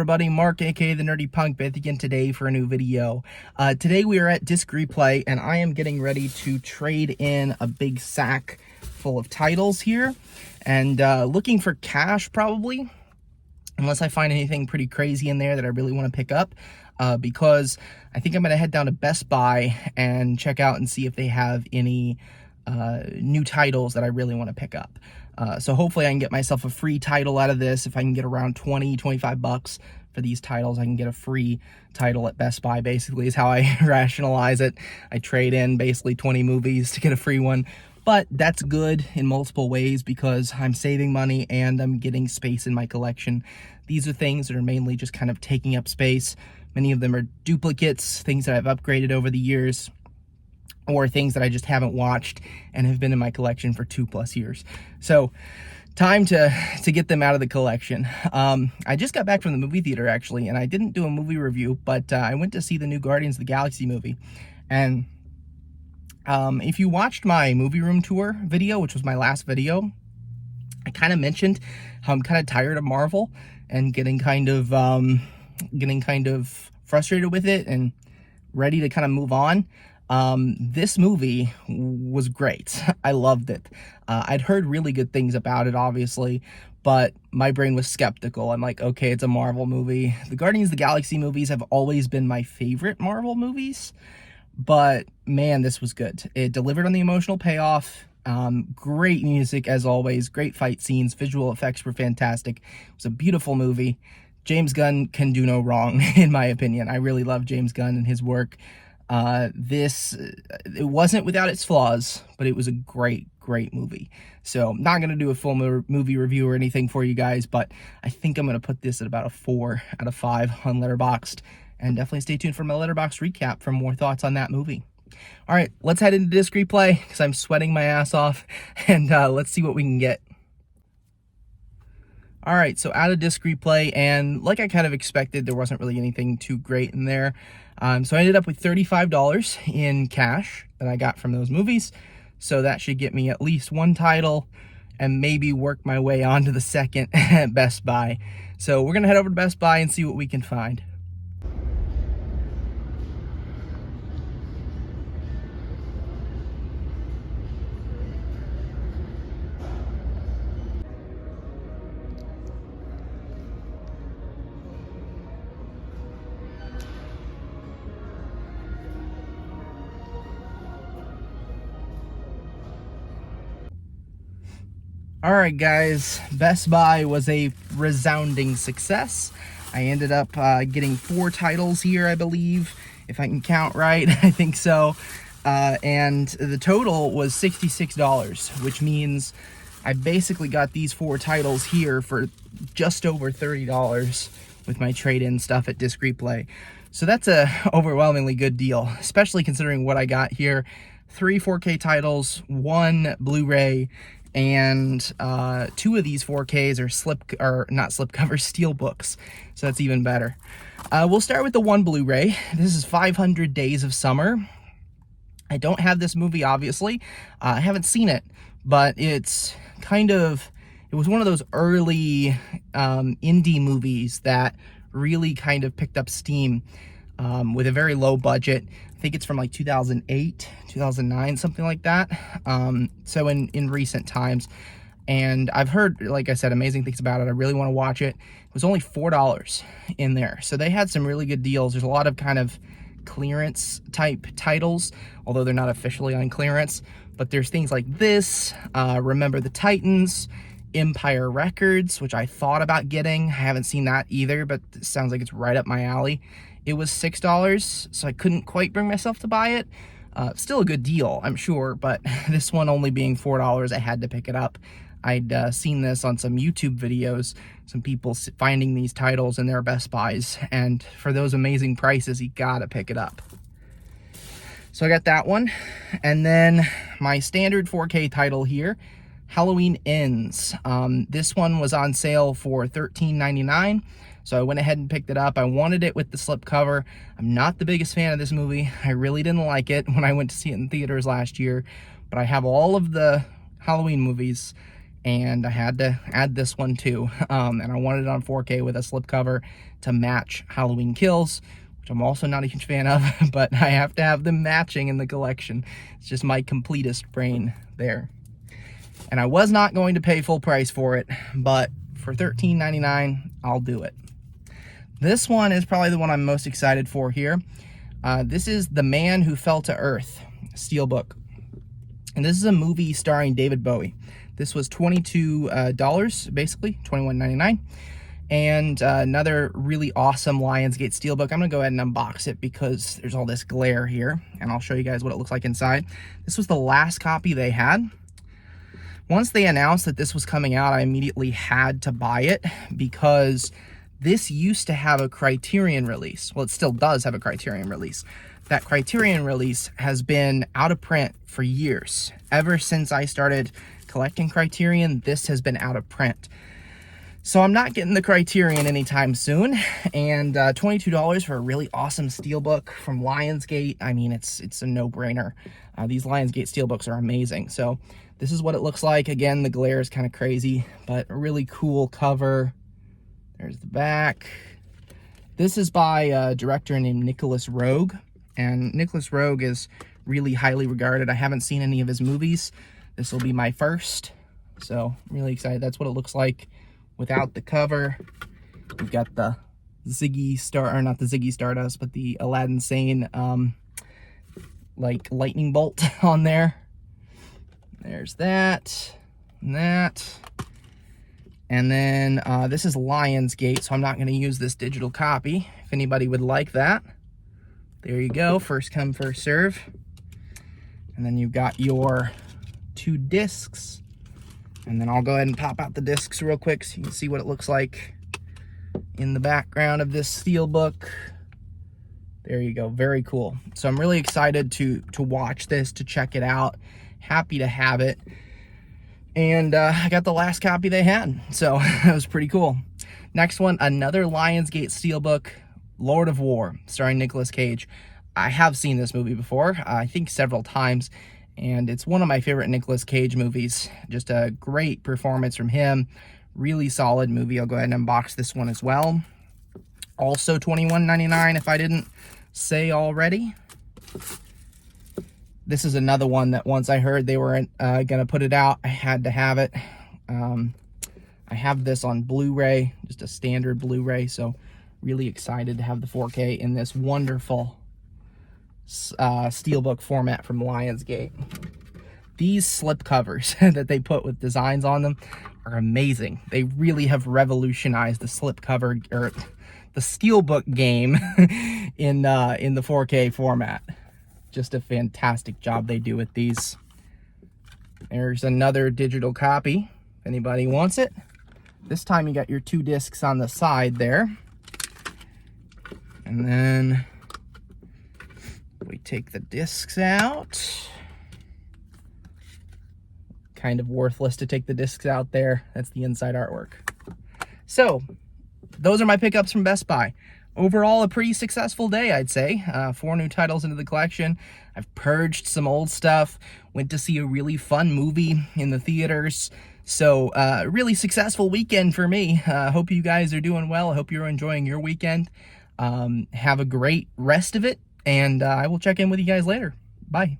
everybody? Mark, aka the Nerdy Punk, back again today for a new video. Today we are at Disc Replay, and I am getting ready to trade in a big sack full of titles here, and looking for cash probably, unless I find anything pretty crazy in there that I really want to pick up, because I think I'm going to head down to Best Buy and check out and see if they have any new titles that I really want to pick up. So hopefully I can get myself a free title out of this. If I can get around 20-25 bucks for these titles, I can get a free title at Best Buy, basically is how I rationalize it. I trade in basically 20 movies to get a free one, but that's good in multiple ways because I'm saving money and I'm getting space in my collection. These are things that are mainly just kind of taking up space. Many of them are duplicates, things that I've upgraded over the years, or things that I just haven't watched and have been in my collection for 2+ years. So time to get them out of the collection. I just got back from the movie theater actually, and I didn't do a movie review, but I went to see the new Guardians of the Galaxy movie. And if you watched my movie room tour video, which was my last video, I kind of mentioned how I'm kind of tired of Marvel and getting kind of frustrated with it and ready to kind of move on. This movie was great. I loved it. I'd heard really good things about it, obviously, but my brain was skeptical. I'm like, okay, it's a Marvel movie. The Guardians of the Galaxy movies have always been my favorite Marvel movies, but man, this was good. It delivered on the emotional payoff. Great music as always, great fight scenes, visual effects were fantastic. It was a beautiful movie. James Gunn can do no wrong, in my opinion. I really love James Gunn and his work. It wasn't without its flaws, but it was a great movie. So I'm not going to do a full movie review or anything for you guys, but I think I'm going to put this at about a 4 out of 5 on Letterboxd, and definitely stay tuned for my Letterboxd recap for more thoughts on that movie. All right, let's head into Disc Replay because I'm sweating my ass off, and let's see what we can get. All right, so out of Disc Replay, and like I kind of expected, there wasn't really anything too great in there. So I ended up with $35 in cash that I got from those movies. So that should get me at least one title and maybe work my way onto the second at Best Buy. So we're gonna head over to Best Buy and see what we can find. Alright guys, Best Buy was a resounding success. I ended up getting 4 titles here, I believe, if I can count right. I think so. And the total was $66, which means I basically got these 4 titles here for just over $30 with my trade-in stuff at Disc Replay. So that's a overwhelmingly good deal, especially considering what I got here. 3 4K titles, 1 Blu-ray, and 2 of these 4Ks are not slipcover, steel books, so that's even better. We'll start with the 1 Blu-ray. This is 500 Days of Summer. I don't have this movie, obviously. I haven't seen it, but it was one of those early indie movies that really kind of picked up steam with a very low budget. I think it's from like 2008, 2009, something like that. So in recent times. And I've heard, like I said, amazing things about it. I really want to watch it. It was only $4 in there. So they had some really good deals. There's a lot of kind of clearance type titles, although they're not officially on clearance. But there's things like this, Remember the Titans, Empire Records, which I thought about getting. I haven't seen that either, but it sounds like it's right up my alley. It was $6, so I couldn't quite bring myself to buy it. Still a good deal, I'm sure, but this one only being $4, I had to pick it up. I'd seen this on some YouTube videos, some people finding these titles in their Best Buys, and for those amazing prices, you gotta pick it up. So I got that one, and then my standard 4K title here, Halloween Ends. This one was on sale for $13.99. So I went ahead and picked it up. I wanted it with the slipcover. I'm not the biggest fan of this movie. I really didn't like it when I went to see it in theaters last year, but I have all of the Halloween movies, and I had to add this one too. And I wanted it on 4K with a slipcover to match Halloween Kills, which I'm also not a huge fan of, but I have to have them matching in the collection. It's just my completest brain there. And I was not going to pay full price for it, but for $13.99, I'll do it. This one is probably the one I'm most excited for here. This is The Man Who Fell to Earth, Steelbook. And this is a movie starring David Bowie. This was $22, basically, $21.99. And another really awesome Lionsgate Steelbook. I'm gonna go ahead and unbox it because there's all this glare here, and I'll show you guys what it looks like inside. This was the last copy they had. Once they announced that this was coming out, I immediately had to buy it because this used to have a Criterion release. Well, it still does have a Criterion release. That Criterion release has been out of print for years. Ever since I started collecting Criterion, this has been out of print. So I'm not getting the Criterion anytime soon, and $22 for a really awesome Steelbook from Lionsgate. I mean, it's a no-brainer. These Lionsgate Steelbooks are amazing. So this is what it looks like. Again, the glare is kind of crazy, but a really cool cover. There's the back. This is by a director named Nicholas Roeg, and Nicholas Roeg is really highly regarded. I haven't seen any of his movies. This will be my first, so I'm really excited. That's what it looks like without the cover. We've got the Ziggy Star, or not the Ziggy Stardust, but the Aladdin Sane like lightning bolt on there. There's that and that. And then this is Lionsgate, so I'm not going to use this digital copy. If anybody would like that, there you go. First come, first serve. And then you've got your 2 discs. And then I'll go ahead and pop out the discs real quick so you can see what it looks like in the background of this Steelbook. There you go. Very cool. So I'm really excited to watch this, to check it out. Happy to have it. And I got the last copy they had, so that was pretty cool. Next one, another Lionsgate Steelbook, Lord of War, starring Nicolas Cage. I have seen this movie before, I think several times, and it's one of my favorite Nicolas Cage movies. Just a great performance from him. Really solid movie. I'll go ahead and unbox this one as well. Also $21.99 if I didn't say already. This is another one that once I heard they were going to put it out, I had to have it. I have this on Blu-ray, just a standard Blu-ray, so really excited to have the 4K in this wonderful Steelbook format from Lionsgate. These slip covers that they put with designs on them are amazing. They really have revolutionized the slip cover, or the Steelbook game in the 4K format. Just a fantastic job they do with these. There's another digital copy if anybody wants it. This time you got your 2 discs on the side there. And then we take the discs out. Kind of worthless to take the discs out there. That's the inside artwork. So those are my pickups from Best Buy. Overall, a pretty successful day, I'd say. 4 new titles into the collection. I've purged some old stuff. Went to see a really fun movie in the theaters. So, really successful weekend for me. Hope you guys are doing well. I hope you're enjoying your weekend. Have a great rest of it. And I will check in with you guys later. Bye.